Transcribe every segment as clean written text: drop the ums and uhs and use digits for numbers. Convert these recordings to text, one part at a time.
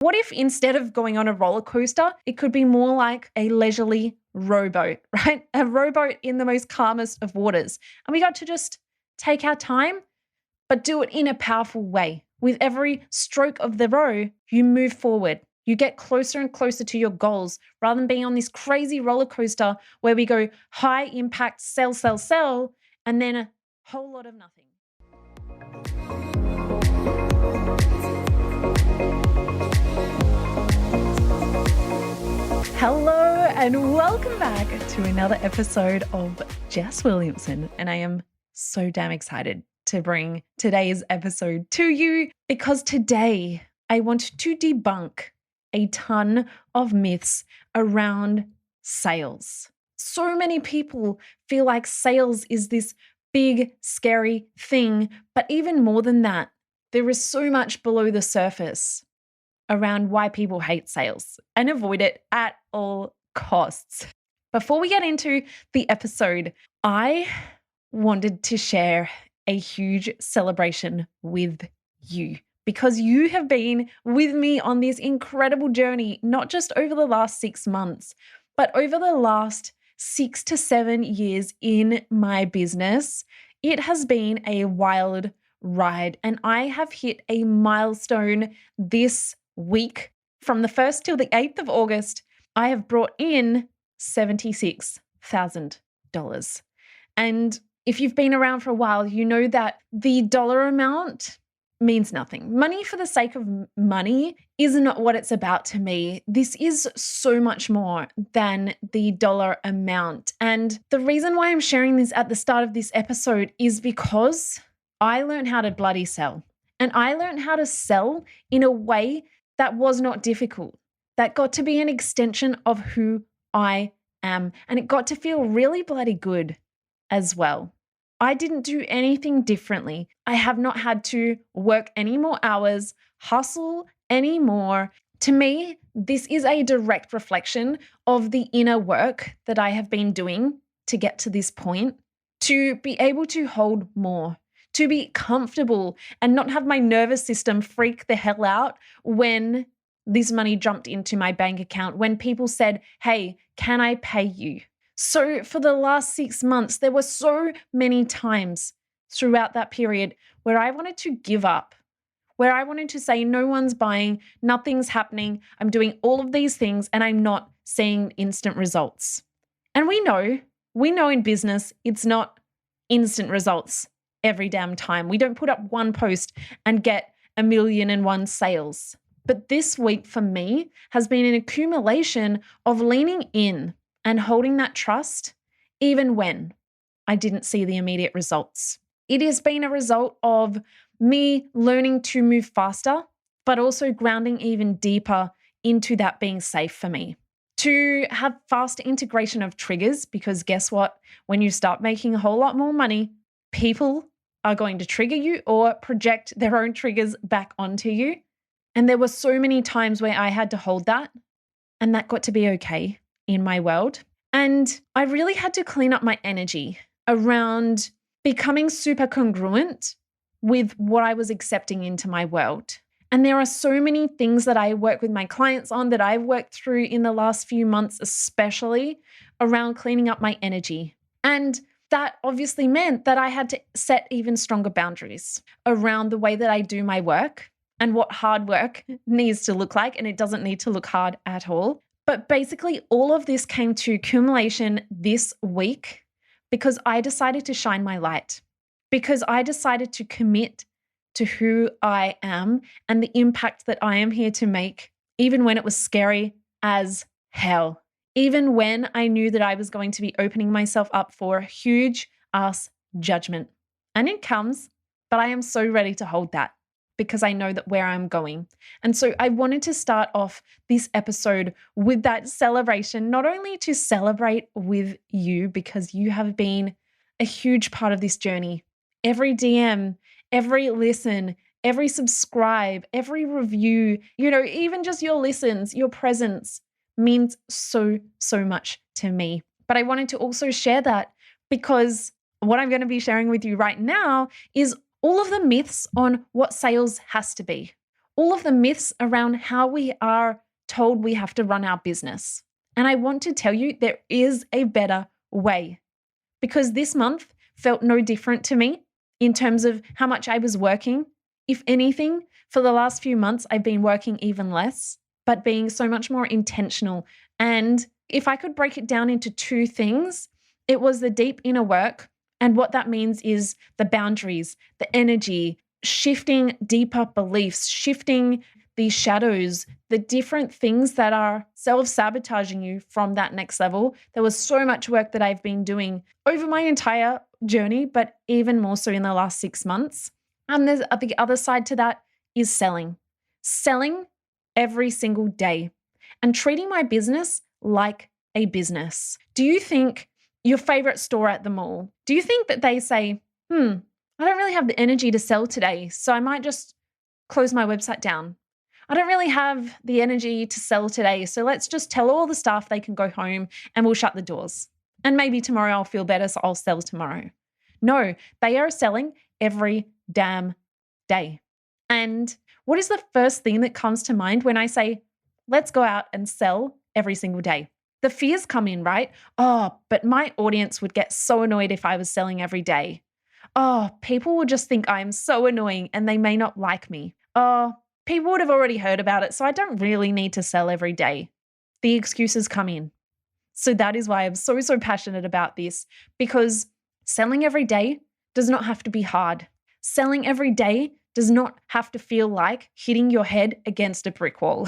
What if instead of going on a roller coaster, it could be more like a leisurely rowboat, right? A rowboat in the most calmest of waters. And we got to just take our time, but do it in a powerful way. With every stroke of the row, you move forward. You get closer and closer to your goals rather than being on this crazy roller coaster where we go high impact, sell, sell, sell, and then a whole lot of nothing. Hello and welcome back to another episode of Jess Williamson. And I am so damn excited to bring today's episode to you because today I want to debunk a ton of myths around sales. So many people feel like sales is this big, scary thing, but even more than that, there is so much below the surface around why people hate sales and avoid it at all costs. Before we get into the episode, I wanted to share a huge celebration with you because you have been with me on this incredible journey, not just over the last 6 months, but over the last 6 to 7 years in my business. It has been a wild ride, and I have hit a milestone this week. From the 1st till the 8th of August, I have brought in $76,000. And if you've been around for a while, you know that the dollar amount means nothing. Money for the sake of money is not what it's about to me. This is so much more than the dollar amount. And the reason why I'm sharing this at the start of this episode is because I learned how to bloody sell. And I learned how to sell in a way that was not difficult, that got to be an extension of who I am. And it got to feel really bloody good as well. I didn't do anything differently. I have not had to work any more hours, hustle anymore. To me, this is a direct reflection of the inner work that I have been doing to get to this point, to be able to hold more, to be comfortable and not have my nervous system freak the hell out when this money jumped into my bank account, when people said, hey, can I pay you? So for the last 6 months, there were so many times throughout that period where I wanted to give up, where I wanted to say, no one's buying, nothing's happening, I'm doing all of these things and I'm not seeing instant results. And we know in business, it's not instant results every damn time. We don't put up one post and get 1,000,001 sales. But this week for me has been an accumulation of leaning in and holding that trust even when I didn't see the immediate results. It has been a result of me learning to move faster, but also grounding even deeper into that being safe for me. To have faster integration of triggers, because guess what? When you start making a whole lot more money, people are going to trigger you or project their own triggers back onto you. And there were so many times where I had to hold that, and that got to be okay in my world. And I really had to clean up my energy around becoming super congruent with what I was accepting into my world. And there are so many things that I work with my clients on that I've worked through in the last few months, especially around cleaning up my energy. And that obviously meant that I had to set even stronger boundaries around the way that I do my work and what hard work needs to look like. And it doesn't need to look hard at all. But basically, all of this came to accumulation this week because I decided to shine my light, because I decided to commit to who I am and the impact that I am here to make, even when it was scary as hell. Even when I knew that I was going to be opening myself up for huge ass judgment. And it comes, but I am so ready to hold that because I know that where I'm going. And so I wanted to start off this episode with that celebration, not only to celebrate with you because you have been a huge part of this journey. Every DM, every listen, every subscribe, every review, even just your listens, your presence, means so much to me. But I wanted to also share that because what I'm going to be sharing with you right now is all of the myths on what sales has to be, all of the myths around how we are told we have to run our business. And I want to tell you there is a better way, because this month felt no different to me in terms of how much I was working. If anything, for the last few months, I've been working even less, but being so much more intentional. And if I could break it down into two things, it was the deep inner work. And what that means is the boundaries, the energy, shifting deeper beliefs, shifting these shadows, the different things that are self-sabotaging you from that next level. There was so much work that I've been doing over my entire journey, but even more so in the last 6 months. And there's the other side to that is selling. Selling every single day and treating my business like a business. Do you think your favorite store at the mall, do you think that they say, I don't really have the energy to sell today, so I might just close my website down? I don't really have the energy to sell today, so let's just tell all the staff they can go home and we'll shut the doors. And maybe tomorrow I'll feel better, so I'll sell tomorrow. No, they are selling every damn day. And what is the first thing that comes to mind when I say, let's go out and sell every single day? The fears come in, right? Oh, but my audience would get so annoyed if I was selling every day. Oh, people will just think I'm so annoying and they may not like me. Oh, people would have already heard about it, so I don't really need to sell every day. The excuses come in. So that is why I'm so passionate about this, because selling every day does not have to be hard. Selling every day does not have to feel like hitting your head against a brick wall.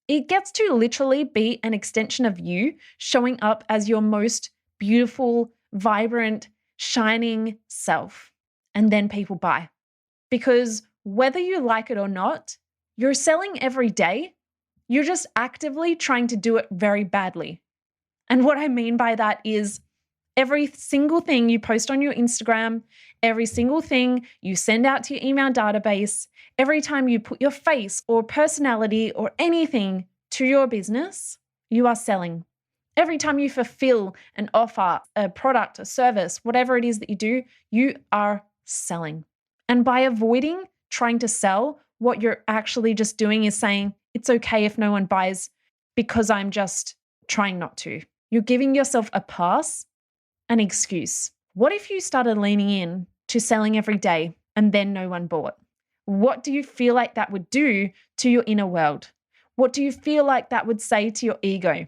It gets to literally be an extension of you showing up as your most beautiful, vibrant, shining self. And then people buy. Because whether you like it or not, you're selling every day. You're just actively trying to do it very badly. And what I mean by that is every single thing you post on your Instagram, every single thing you send out to your email database, every time you put your face or personality or anything to your business, you are selling. Every time you fulfill an offer, a product, a service, whatever it is that you do, you are selling. And by avoiding trying to sell, what you're actually just doing is saying, it's okay if no one buys because I'm just trying not to. You're giving yourself a pass, an excuse. What if you started leaning in to selling every day and then no one bought? What do you feel like that would do to your inner world? What do you feel like that would say to your ego?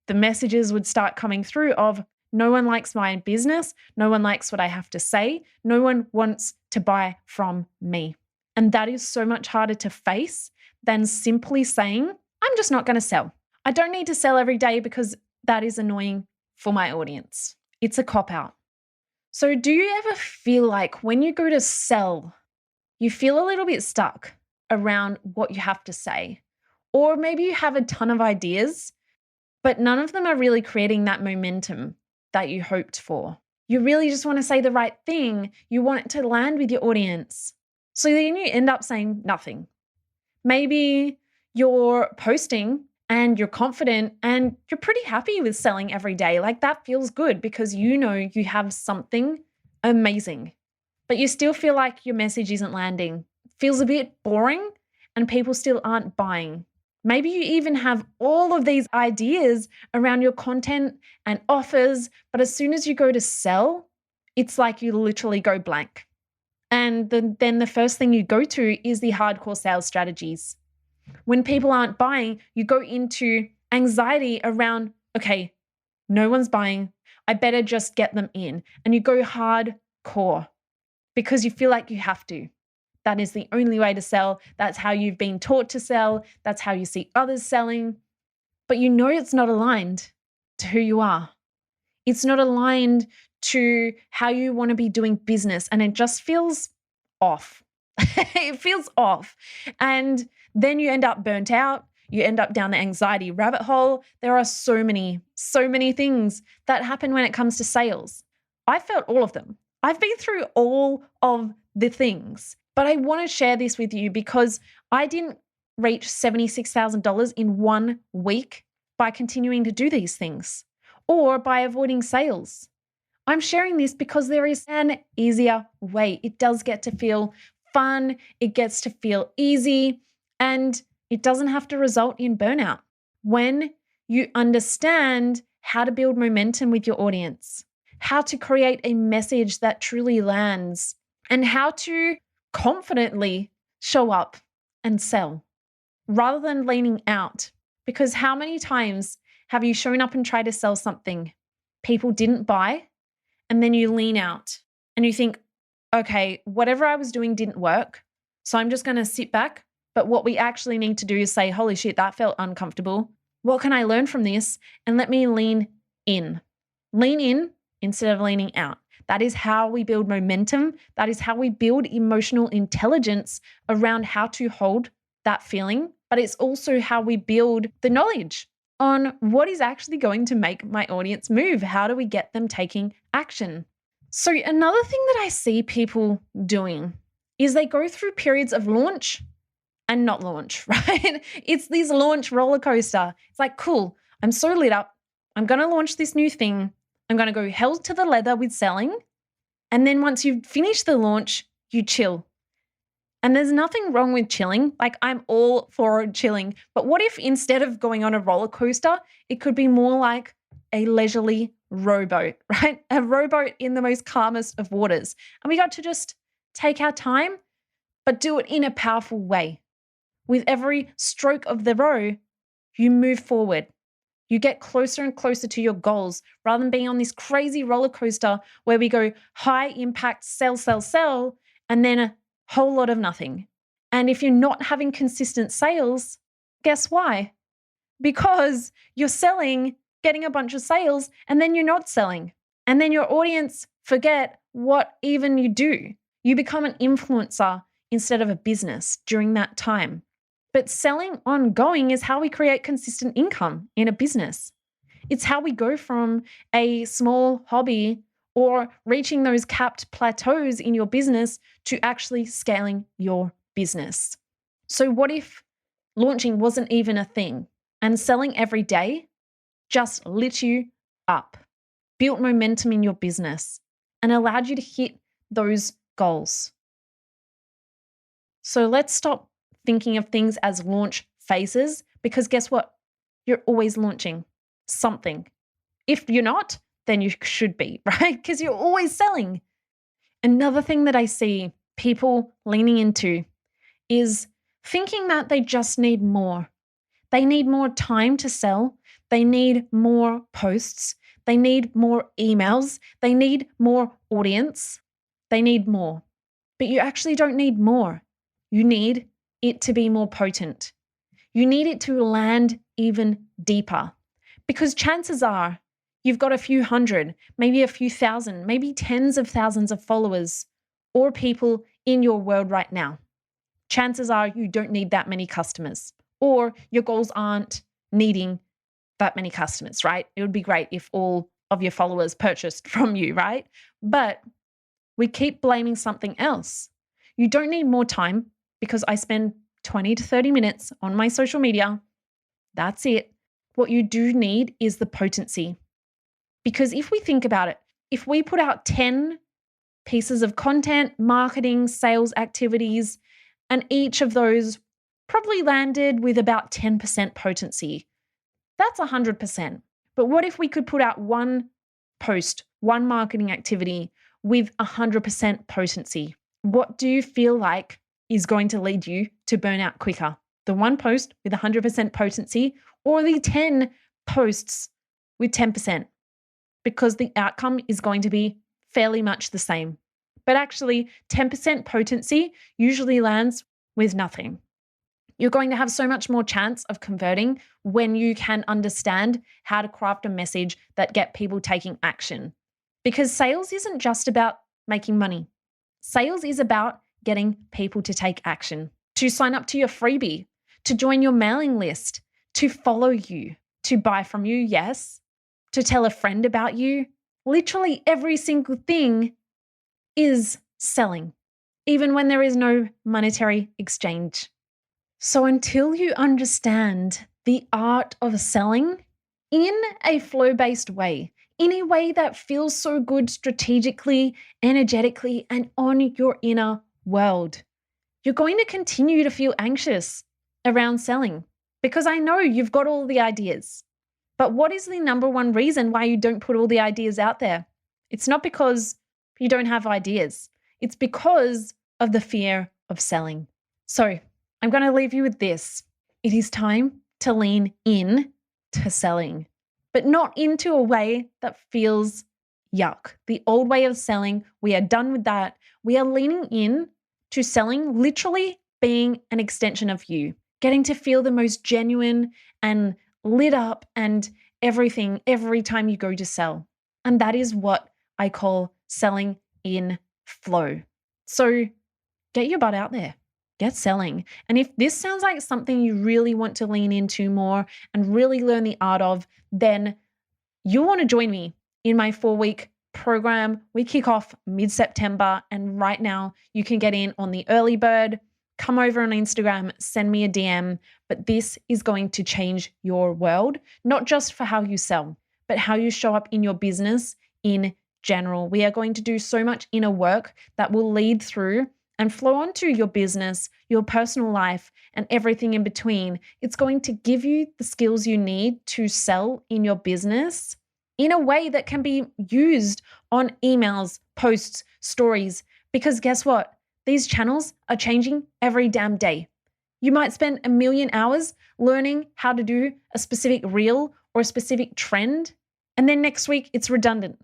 The messages would start coming through of, no one likes my business, no one likes what I have to say, no one wants to buy from me. And that is so much harder to face than simply saying, I'm just not going to sell. I don't need to sell every day because that is annoying for my audience. It's a cop-out. So do you ever feel like when you go to sell, you feel a little bit stuck around what you have to say? Or maybe you have a ton of ideas, but none of them are really creating that momentum that you hoped for. You really just want to say the right thing. You want it to land with your audience. So then you end up saying nothing. Maybe you're posting and you're confident and you're pretty happy with selling every day. Like that feels good because you know you have something amazing, but you still feel like your message isn't landing. It feels a bit boring and people still aren't buying. Maybe you even have all of these ideas around your content and offers, but as soon as you go to sell, it's like you literally go blank. And then the first thing you go to is the hardcore sales strategies. When people aren't buying, you go into anxiety around, okay, no one's buying. I better just get them in. And you go hardcore because you feel like you have to. That is the only way to sell. That's how you've been taught to sell. That's how you see others selling. But you know it's not aligned to who you are. It's not aligned to how you want to be doing business. And it just feels off. It feels off. And then you end up burnt out. You end up down the anxiety rabbit hole. There are so many things that happen when it comes to sales. I felt all of them. I've been through all of the things. But I want to share this with you because I didn't reach $76,000 in 1 week by continuing to do these things or by avoiding sales. I'm sharing this because there is an easier way. It does get to feel fun, it gets to feel easy, and it doesn't have to result in burnout. When you understand how to build momentum with your audience, how to create a message that truly lands, and how to confidently show up and sell rather than leaning out. Because how many times have you shown up and tried to sell something people didn't buy, and then you lean out and you think, okay, whatever I was doing didn't work, so I'm just going to sit back. But what we actually need to do is say, holy shit, that felt uncomfortable. What can I learn from this? And let me lean in. Lean in instead of leaning out. That is how we build momentum. That is how we build emotional intelligence around how to hold that feeling. But it's also how we build the knowledge on what is actually going to make my audience move. How do we get them taking action? So another thing that I see people doing is they go through periods of launch and not launch, right? It's this launch roller coaster. It's like, cool, I'm so lit up. I'm going to launch this new thing. I'm going to go hell to the leather with selling. And then once you've finished the launch, you chill. And there's nothing wrong with chilling. Like, I'm all for chilling. But what if instead of going on a roller coaster, it could be more like a leisurely rowboat, right? A rowboat in the most calmest of waters. And we got to just take our time, but do it in a powerful way. With every stroke of the row, you move forward. You get closer and closer to your goals rather than being on this crazy roller coaster where we go high impact, sell, and then a whole lot of nothing. And if you're not having consistent sales, guess why? Because you're selling, getting a bunch of sales, and then you're not selling. And then your audience forget what even you do. You become an influencer instead of a business during that time. But selling ongoing is how we create consistent income in a business. It's how we go from a small hobby or reaching those capped plateaus in your business to actually scaling your business. So what if launching wasn't even a thing and selling every day just lit you up, built momentum in your business, and allowed you to hit those goals? So let's stop thinking of things as launch phases, because guess what? You're always launching something. If you're not, then you should be, right? Because you're always selling. Another thing that I see people leaning into is thinking that they just need more. They need more time to sell. They need more posts. They need more emails. They need more audience. They need more. But you actually don't need more. You need it to be more potent. You need it to land even deeper, because chances are you've got a few hundred, maybe a few thousand, maybe tens of thousands of followers or people in your world right now. Chances are you don't need that many customers, or your goals aren't needing that many customers, right? It would be great if all of your followers purchased from you, right? But we keep blaming something else. You don't need more time, because I spend 20 to 30 minutes on my social media. That's it. What you do need is the potency. Because if we think about it, if we put out 10 pieces of content, marketing, sales activities, and each of those probably landed with about 10% potency, that's 100%. But what if we could put out one post, one marketing activity with 100% potency? What do you feel like is going to lead you to burnout quicker? The one post with 100% potency, or the 10 posts with 10%? Because the outcome is going to be fairly much the same. But actually, 10% potency usually lands with nothing. You're going to have so much more chance of converting when you can understand how to craft a message that get people taking action. Because sales isn't just about making money. Sales is about getting people to take action, to sign up to your freebie, to join your mailing list, to follow you, to buy from you, yes, to tell a friend about you. Literally every single thing is selling, even when there is no monetary exchange. So until you understand the art of selling in a flow-based way, in a way that feels so good strategically, energetically, and on your inner world, you're going to continue to feel anxious around selling because I know you've got all the ideas. But what is the number one reason why you don't put all the ideas out there? It's not because you don't have ideas. It's because of the fear of selling. So I'm going to leave you with this. It is time to lean in to selling, but not into a way that feels yuck. The old way of selling, we are done with that. We are leaning in to selling literally being an extension of you, getting to feel the most genuine and lit up and everything every time you go to sell. And that is what I call selling in flow. So get your butt out there, get selling. And if this sounds like something you really want to lean into more and really learn the art of, then you'll want to join me in my 4-week program. We kick off mid-September, and right now you can get in on the early bird. Come over on Instagram, send me a DM, but this is going to change your world, not just for how you sell, but how you show up in your business in general. We are going to do so much inner work that will lead through and flow onto your business, your personal life, and everything in between. It's going to give you the skills you need to sell in your business in a way that can be used on emails, posts, stories, because guess what? These channels are changing every damn day. You might spend 1 million hours learning how to do a specific reel or a specific trend, and then next week it's redundant.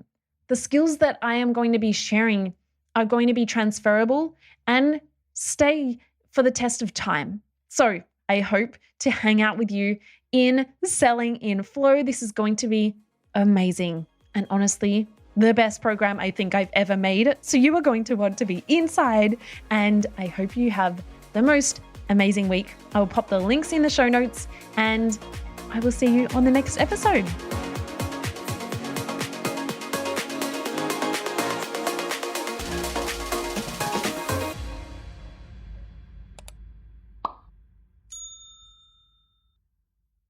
The skills that I am going to be sharing are going to be transferable and stay for the test of time. So I hope to hang out with you in Selling in Flow. This is going to be amazing. And honestly, the best program I think I've ever made. So you are going to want to be inside, and I hope you have the most amazing week. I will pop the links in the show notes, and I will see you on the next episode.